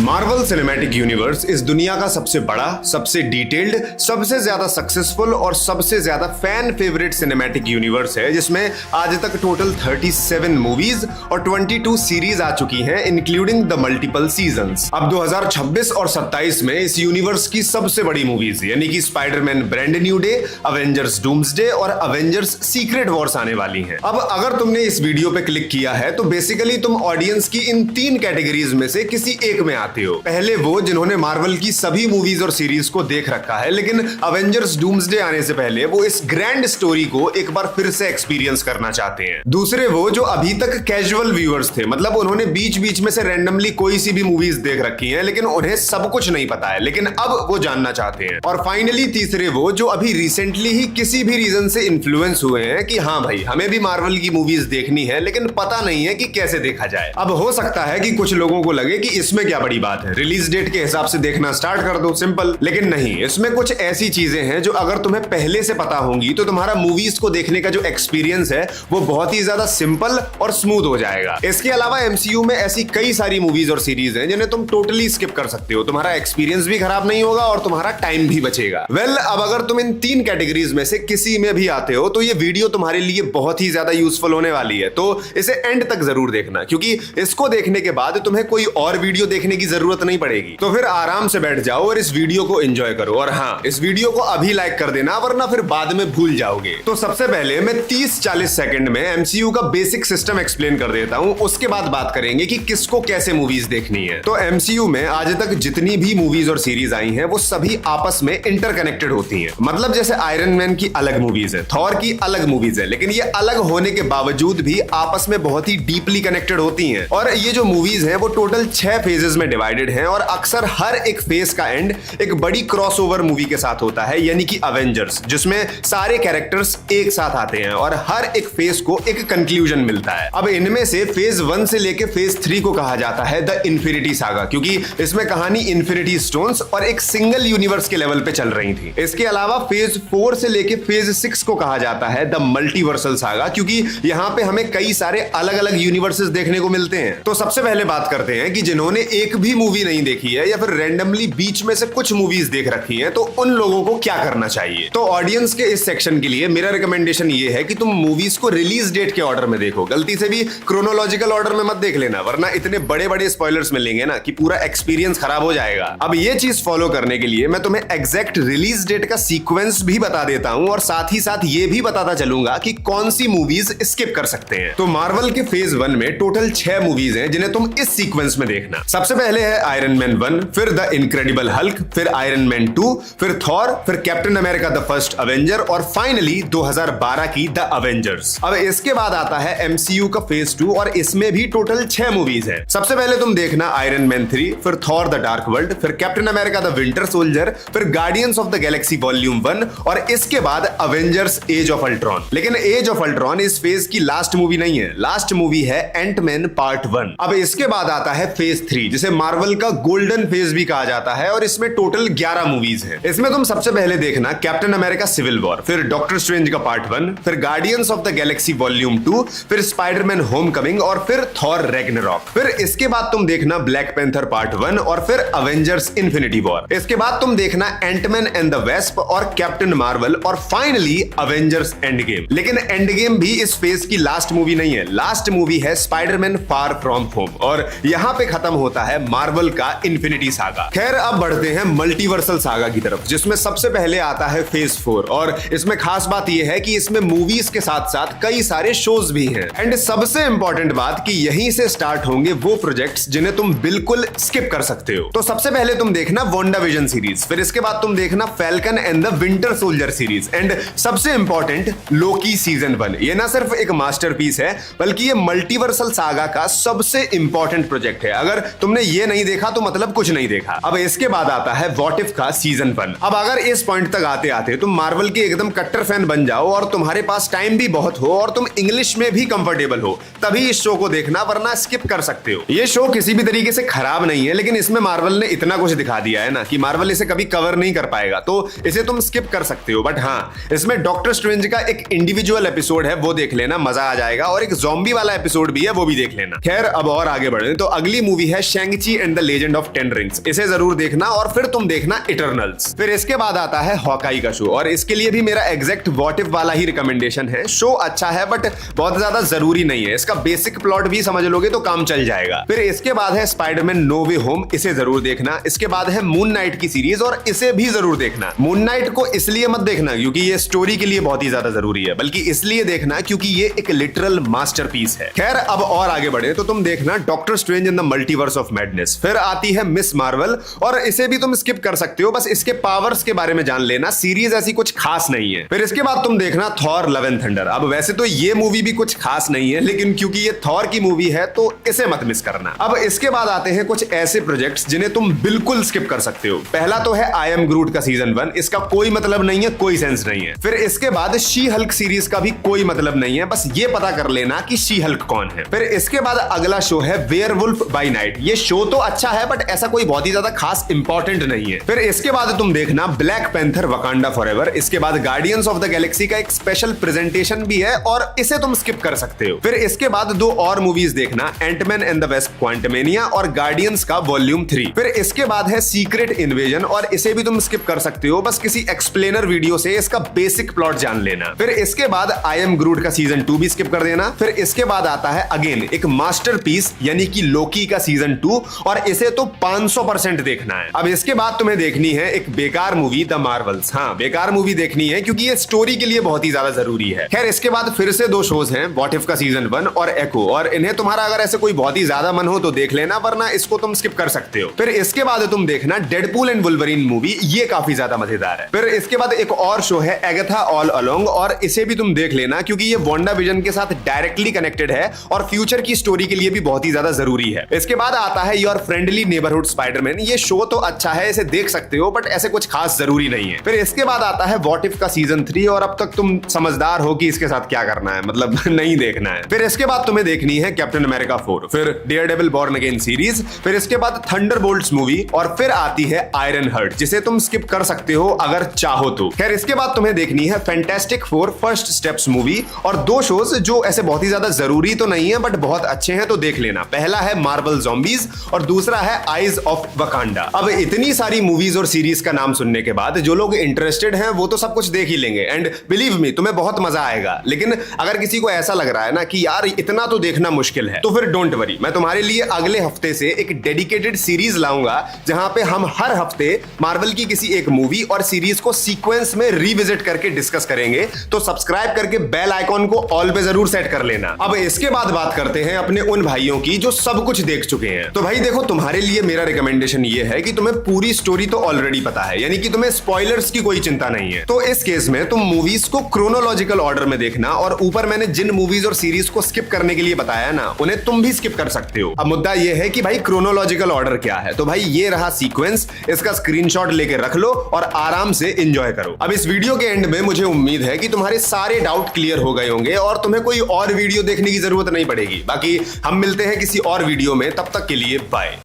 Marvel cinematic universe इस दुनिया का सबसे बड़ा, सबसे डिटेल्ड, सबसे ज्यादा सक्सेसफुल और सबसे ज्यादा फैन फेवरेट सिनेमैटिक यूनिवर्स है, जिसमें आज तक टोटल 37 मूवीज और 22 सीरीज आ चुकी हैं, इंक्लूडिंग द मल्टीपल सीजन्स। अब 2026 और 27 में इस यूनिवर्स की सबसे बड़ी मूवीज यानी कि Spiderman brand new day, Avengers doomsday और अवेंजर्स सीक्रेट वॉर्स आने वाली हैं। अब अगर तुमने इस वीडियो पे क्लिक किया है तो बेसिकली तुम ऑडियंस की इन 3 कैटेगरीज में से किसी एक में आते हो। पहले वो जिन्होंने मार्वल की सभी मूवीज और सीरीज को देख रखा है, लेकिन अवेंजर्स डूम्सडे आने से पहले वो इस ग्रैंड स्टोरी को एक बार फिर से एक्सपीरियंस करना चाहते हैं। दूसरे वो जो अभी तक कैजुअल व्यूअर्स थे, मतलब उन्होंने बीच बीच में से रैंडमली कोई सी भी मूवीज देख रखी हैं, लेकिन उन्हें सब कुछ नहीं पता है, लेकिन अब वो जानना चाहते हैं। और फाइनली तीसरे वो जो अभी रिसेंटली ही किसी भी रीजन से इन्फ्लुएंस हुए हैं कि हाँ भाई हमें भी मार्वल की मूवीज देखनी है, लेकिन पता नहीं है कि कैसे देखा जाए। अब हो सकता है कि कुछ लोगों को लगे कि इसमें क्या बड़ी बात है, रिलीज डेट के हिसाब से देखना स्टार्ट कर दो, सिंपल। लेकिन नहीं, इसमें कुछ ऐसी चीजें हैं जो अगर तुम्हें पहले से पता होंगी तो तुम्हारा मूवीज को देखने का जो एक्सपीरियंस है वो बहुत ही ज्यादा सिंपल और स्मूथ हो जाएगा। इसके अलावा एमसीयू में ऐसी कई सारी मूवीज और सीरीज हैं जिन्हें तुम टोटली स्किप कर सकते हो, तुम्हारा एक्सपीरियंस भी खराब नहीं होगा और तुम्हारा टाइम भी बचेगा। वेल, अब अगर तुम इन 3 कैटेगरीज में से किसी में भी आते हो तो ये वीडियो तुम्हारे लिए बहुत ही ज्यादा यूजफुल होने वाली है, तो इसे एंड तक जरूर देखना, क्योंकि इसको देखने के बाद तुम्हें कोई और वीडियो देखने की जरूरत नहीं पड़ेगी। तो फिर आराम से बैठ जाओ और इस वीडियो को एंजॉय करो। और हाँ, इस वीडियो को अभी लाइक कर देना, वरना फिर बाद में भूल जाओगे। तो सबसे पहले मैं 30-40 सेकंड में एमसीयू का बेसिक सिस्टम एक्सप्लेन कर देता हूं, उसके बाद बात करेंगे कि किसको कैसे मूवीज देखनी है। तो एमसीयू में आज तक जितनी भी मूवीज और सीरीज आई हैं वो सभी आपस में इंटरकनेक्टेड होती हैं। मतलब जैसे आयरन मैन की अलग मूवीज है, थॉर की अलग मूवीज है, लेकिन ये अलग होने के बावजूद भी आपस में बहुत ही डीपली कनेक्टेड होती हैं। और ये जो मूवीज हैं वो टोटल 6 फेजेस में डिवाइडेड हैं और अक्सर हर एक फेज का एंड एक बड़ी क्रॉसओवर मूवी के साथ होता है, यानी कि अवेंजर्स, जिसमें सारे कैरेक्टर्स एक साथ आते हैं और हर एक फेज को एक कंक्लूजन मिलता है। अब इनमें से फेज 1 से लेके फेज 3 को कहा जाता है द इन्फिनिटी सागा, क्योंकि इसमें कहानी इन्फिनिटी स्टोन्स और एक सिंगल यूनिवर्स के लेवल पे चल रही थी। इसके अलावा फेज 4 से लेके फेज 6 को कहा जाता है द मल्टीवर्सल सागा, क्योंकि यहाँ पे हमें कई सारे अलग अलग यूनिवर्सेस देखने को मिलते हैं। तो सबसे पहले बात करते हैं कि जिन्होंने एक भी मूवी नहीं देखी है या फिर रैंडमली बीच में से कुछ मूवीज देख रखी हैं, तो उन लोगों को क्या करना चाहिए। तो ऑडियंस के इस सेक्शन के लिए मेरा रिकमेंडेशन ये है कि तुम मूवीज को रिलीज डेट के ऑर्डर में देखो, गलती से भी क्रोनोलॉजिकल ऑर्डर में मत देख लेना, वरना इतने बड़े बड़े स्पॉयलर्स मिलेंगे ना कि पूरा एक्सपीरियंस खराब हो जाएगा। अब ये चीज फॉलो करने के लिए मैं तुम्हें एग्जैक्ट रिलीज डेट का सीक्वेंस भी बता देता हूं और साथ ही साथ ये भी बताता चलूंगा कि कौन सी मूवीज स्किप कर सकते हैं। तो मार्वल के फेज 1 में टोटल 6 मूवीज हैं जिन्हें तुम इस सीक्वेंस में देखना। सबसे पहले है आयरन मैन 1, फिर द इनक्रेडिबल हल्क, फिर आयरन मैन 2, फिर थॉर, फिर Captain America the first Avenger और फाइनली 2012 की द अवेंजर्स। अब इसके बाद आता है एमसीयू का फेज 2 और इसमें भी टोटल 6 मूवीज हैं। सबसे पहले तुम देखना आयरन मैन 3, फिर थॉर द डार्क वर्ल्ड, फिर Captain America the Winter Soldier, फिर Guardians of the Galaxy volume 1 और इसके बाद अवेंजर्स एज ऑफ अल्ट्रॉन। लेकिन एज ऑफ अल्ट्रॉन इस फेज की लास्ट मूवी नहीं है, लास्ट मूवी है एंटमैन पार्ट 1। अब इसके बाद आता है फेज 3, जिसे मार्वल का गोल्डन फेज भी कहा जाता है और इसमें टोटल 11 मूवीज हैं। इसमें तुम सबसे पहले देखना कैप्टन अमेरिका सिविल वॉर, फिर डॉक्टर स्ट्रेंज का पार्ट 1, फिर Guardians of the Galaxy volume 2, फिर स्पाइडरमैन होमकमिंग और फिर थॉर रैग्नारॉक। फिर इसके बाद तुम देखना ब्लैक पैंथर पार्ट 1 और फिर अवेंजर्स इन्फिनिटी वॉर। इसके बाद तुम देखना एंटमैन एंड द वेस्प और कैप्टन मार्वल और फाइनली अवेंजर्स एंड गेम। लेकिन एंड गेम भी इस फेज की लास्ट मूवी नहीं है, लास्ट मूवी है स्पाइडरमैन फार फ्रॉम होम और यहां पे खत्म होता है मार्वल का इन्फिनिटी सागा। खैर, अब बढ़ते हैं मल्टीवर्सल सागा की तरफ, जिसमें सबसे पहले आता है फेज 4 और इसमें खास बात यह है कि इसमें मूवीज के साथ साथ कई सारे शोज भी हैं। एंड सबसे इंपॉर्टेंट बात कि यहीं से स्टार्ट होंगे वो प्रोजेक्ट्स जिन्हें तुम बिल्कुल स्किप कर सकते हो। तो सबसे पहले तुम देखना वांडाविजन सीरीज, फिर इसके बाद तुम देखना falcon and the Winter soldier series and सबसे इंपॉर्टेंट लोकी सीजन 1। ये ना सिर्फ एक मास्टरपीस है बल्कि ये मल्टीवर्सल सागा का सबसे इंपॉर्टेंट प्रोजेक्ट है। अगर तुमने ये नहीं देखा तो मतलब कुछ नहीं देखा। अब इसके बाद आता है व्हाट इफ का सीजन 1। अब अगर इस पॉइंट तक आते आते तुम मार्वल के एकदम कट्टर फैन बन जाओ और तुम्हारे पास टाइम भी बहुत हो और तुम इंग्लिश में भी कंफर्टेबल हो, तभी इस शो को देखना, वरना स्किप कर सकते हो। ये शो किसी भी तरीके से खराब नहीं है, लेकिन इसमें मार्वल ने इतना कुछ दिखा दिया है ना कि मार्वल इसे कभी कवर नहीं कर पाएगा, तो इसे तुम स्किप कर सकते हो। बट हाँ, इसमें डॉक्टर स्ट्रेंज का एक इंडिविजुअल एपिसोड है, वो देख लेना, मजा आ जाएगा, और एक ज़ॉम्बी वाला एपिसोड भी है, वो भी देख लेना। खैर, अब और आगे बढ़े तो अगली मूवी है शैंग-ची and the legend of 10 rings, इसे जरूर देखना और फिर तुम देखना इटर्नल्स। फिर इसके बाद आता है हॉकाई का शो, और इसके लिए भी मेरा एग्जैक्ट व्हाट इफ वाला ही रिकमेंडेशन है। शो अच्छा है बट बहुत ज्यादा जरूरी नहीं है, इसका बेसिक प्लॉट भी समझ लोगे तो काम चल जाएगा। फिर इसके बाद है स्पाइडरमैन नो वे होम, इसे जरूर देखना। इसके बाद है मून नाइट की सीरीज, और इसे भी जरूर देखना। मून नाइट को इसलिए मत देखना क्योंकि ये स्टोरी के लिए बहुत ही ज्यादा जरूरी है, बल्कि इसलिए देखना क्योंकि ये एक लिटरल मास्टरपीस है। खैर अब और आगे बढ़े तो तुम देखना doctor strange in the multiverse of madness. फिर आती है मिस मार्वल, और इसे भी तुम स्किप कर सकते हो, बस इसके पावर्स के बारे में जान लेना, सीरीज ऐसी कुछ खास नहीं है। फिर इसके बाद तुम देखना थॉर लव एंड थंडर। अब वैसे तो ये मूवी भी कुछ खास नहीं है, लेकिन क्योंकि ये थॉर की मूवी है तो इसे मत मिस करना। अब इसके बाद आते हैं कुछ ऐसे प्रोजेक्ट्स जिन्हें तुम बिल्कुल स्किप कर सकते हो। पहला तो है आई एम ग्रूट का सीजन 1, इसका कोई मतलब नहीं है, कोई सेंस नहीं है। फिर इसके बाद शी हल्क सीरीज का भी कोई मतलब नहीं है, बस ये पता कर लेना कि शी हल्क कौन है। फिर इसके बाद अगला शो है वेयरवुल्फ बाय नाइट। ये शो तो अच्छा है बट ऐसा कोई बहुत ही ज्यादा खास इंपॉर्टेंट नहीं है। फिर इसके बाद तुम देखना ब्लैक पैंथर वकांडा फॉरएवर। इसके बाद गार्डियंस ऑफ द गैलेक्सी का एक स्पेशल प्रेजेंटेशन भी है, और इसे तुम स्किप कर सकते हो। फिर इसके बाद दो और मूवीज देखना, Antman and the Wasp Quantumania और गार्डियंस का वॉल्यूम 3। फिर इसके बाद है सीक्रेट इन्वेजन, और इसे भी तुम स्किप कर सकते हो, बस किसी एक्सप्लेनर वीडियो से इसका बेसिक प्लॉट जान लेना। फिर इसके बाद आई एम ग्रूट का सीजन 2 भी स्किप कर देना। फिर इसके बाद आता है अगेन एक मास्टरपीस यानी कि लोकी का सीजन 2, और इसे तो 500% देखना है। अब इसके बाद तुम्हें देखनी है एक बेकार मूवी द मार्वल्स। हाँ, बेकार मूवी देखनी है क्योंकि ये स्टोरी के लिए बहुत ही ज्यादा जरूरी है। खैर इसके बाद फिर से दो शोज हैं, व्हाट इफ का सीजन 1 और एको, और इन्हें तुम्हारा अगर ऐसे कोई बहुत ही ज्यादा मन हो तो देख लेना, वरना इसको तुम स्किप कर सकते हो। फिर इसके बाद तुम देखना डेडपूल एंड वुल्वरीन मूवी, ये काफी ज्यादा मजेदार है। फिर इसके बाद एक और शो है एगाथा ऑल अलोंग, और इसे भी तुम देख लेना क्योंकि ये वांडा विजन के साथ डायरेक्टली कनेक्टेड है और फ्यूचर की स्टोरी के लिए भी बहुत ही ज्यादा जरूरी है। इसके बाद आता है योर फ्रेंडली नेबरहुड स्पाइडरमैन। ये शो तो अच्छा है, इसे देख सकते हो, बट ऐसे कुछ खास जरूरी नहीं है। फिर इसके बाद आता है व्हाट इफ का सीजन 3, और अब तक तुम समझदार हो कि इसके साथ क्या करना है, मतलब नहीं देखना है। फिर इसके बाद तुम्हें देखनी है कैप्टन अमेरिका 4, फिर डेयरडेविल बॉर्न अगेन सीरीज, फिर इसके बाद थंडरबोल्ट्स मूवी, और फिर आती है आयरन हर्ट, जिसे तुम स्किप कर सकते हो अगर चाहो तो। खैर इसके बाद तुम्हें देखनी है फैंटास्टिक 4 फर्स्ट स्टेप्स मूवी, और दो शोज जो ऐसे बहुत ही ज्यादा जरूरी तो नहीं है बट बहुत अच्छे हैं, तो देख लेना। पहला है मार्वल ज़ॉम्बीज और दूसरा है आइज ऑफ वकांडा। अब इतनी सारी मूवीज और सीरीज का नाम सुनने के बाद जो लोग इंटरेस्टेड हैं वो तो सब कुछ देख ही लेंगे, एंड बिलीव मी तुम्हें बहुत मजा आएगा। लेकिन अगर किसी को ऐसा लग रहा है ना कि यार इतना तो देखना मुश्किल है, तो फिर डोंट वरी, मैं तुम्हारे लिए अगले हफ्ते से एक डेडिकेटेड सीरीज लाऊंगा जहां पे हम हर हफ्ते मार्वल की किसी एक मूवी और सीरीज को सीक्वेंस में रिविजिट करके डिस्कस करेंगे। तो सब्सक्राइब करके बेल आइकॉन को ऑल पे जरूर सेट कर लेना। अब इसके बाद बात करते हैं अपने उन भाइयों की जो सब कुछ देख चुके हैं। तो भाई देखो, तुम्हारे लिए मेरा रिकमेंडेशन ये है कि तुम्हें पूरी स्टोरी तो ऑलरेडी पता है, यानी कि तुम्हें स्पॉयलर्स की कोई चिंता नहीं है। तो इस केस में तुम मूवीज को क्रोनोलॉजिकल ऑर्डर में देखना, और ऊपर मैंने जिन मूवीज और सीरीज को स्किप करने के लिए बताया ना, उन्हें तुम भी स्किप कर सकते हो। अब मुद्दा ये है कि भाई क्रोनोलॉजिकल ऑर्डर क्या है। तो भाई ये रहा सीक्वेंस, इसका स्क्रीनशॉट लेके रख लो और आराम से एंजॉय करो। अब इस वीडियो के एंड में मुझे उम्मीद है कि तुम्हारे सारे डाउट क्लियर हो गए होंगे और तुम्हें कोई और वीडियो देखने की जरूरत नहीं पड़ेगी। बाकी हम मिलते हैं किसी और वीडियो में, तब तक के लिए बाय।